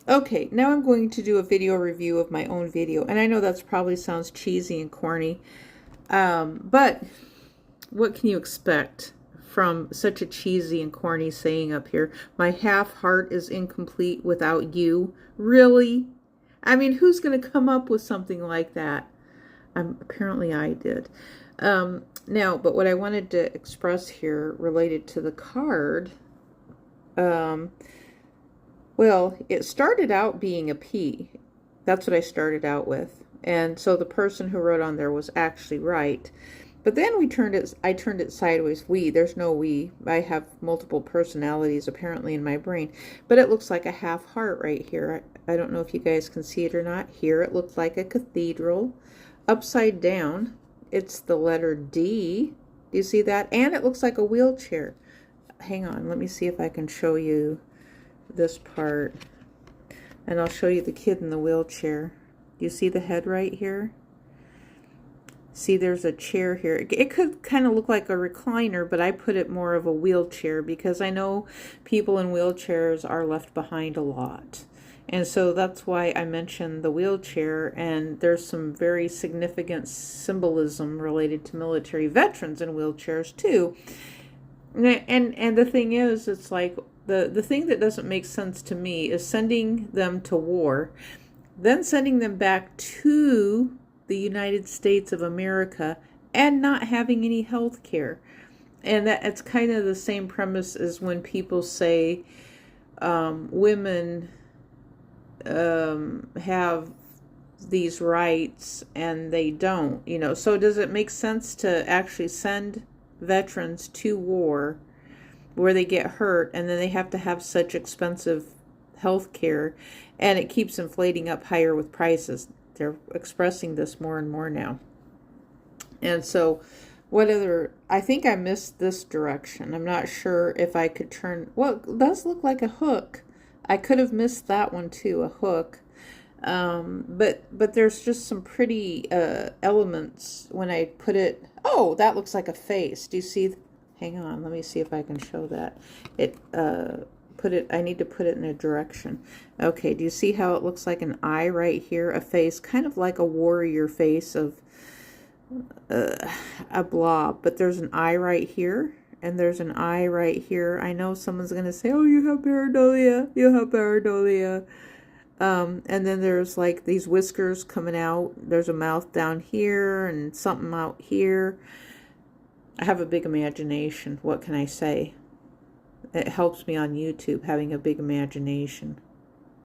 Okay, now I'm going to do a video review of my own video. And I know that's probably sounds cheesy and corny. But what can you expect from such a cheesy and corny saying up here? My half heart is incomplete without you. Really? I mean, who's going to come up with something like that? Apparently I did. Now, but what I wanted to express here related to the card, well, it started out being a P. That's what I started out with. And so the person who wrote on there was actually right. But then I turned it sideways. There's no we. I have multiple personalities apparently in my brain. But it looks like a half heart right here. I don't know if you guys can see it or not. Here it looks like a cathedral. Upside down, it's the letter D. Do you see that? And it looks like a wheelchair. Hang on, let me see if I can show you this part. And I'll show you the kid in the wheelchair. Do you see the head right here? See, there's a chair here. It could kind of look like a recliner, but I put it more of a wheelchair because I know people in wheelchairs are left behind a lot. And so that's why I mentioned the wheelchair, and there's some very significant symbolism related to military veterans in wheelchairs too. And the thing is, it's like the thing that doesn't make sense to me is sending them to war, then sending them back to the United States of America and not having any health care. And it's kind of the same premise as when people say women have these rights and they don't, so does it make sense to actually send veterans to war where they get hurt and then they have to have such expensive health care, and it keeps inflating up higher with prices? They're expressing this more and more now. And so I think I missed this direction. I'm not sure if I could turn, well, it does look like a hook. I could have missed that one too, a hook. But there's just some pretty elements when I put it. Oh, that looks like a face. Do you see? Hang on, let me see if I can show that. I need to put it in a direction. Okay, do you see how it looks like an eye right here? A face, kind of like a warrior face of a blob. But there's an eye right here. And there's an eye right here. I know someone's going to say, oh, you have pareidolia. You have pareidolia. And then there's like these whiskers coming out. There's a mouth down here and something out here. I have a big imagination. What can I say? It helps me on YouTube, having a big imagination.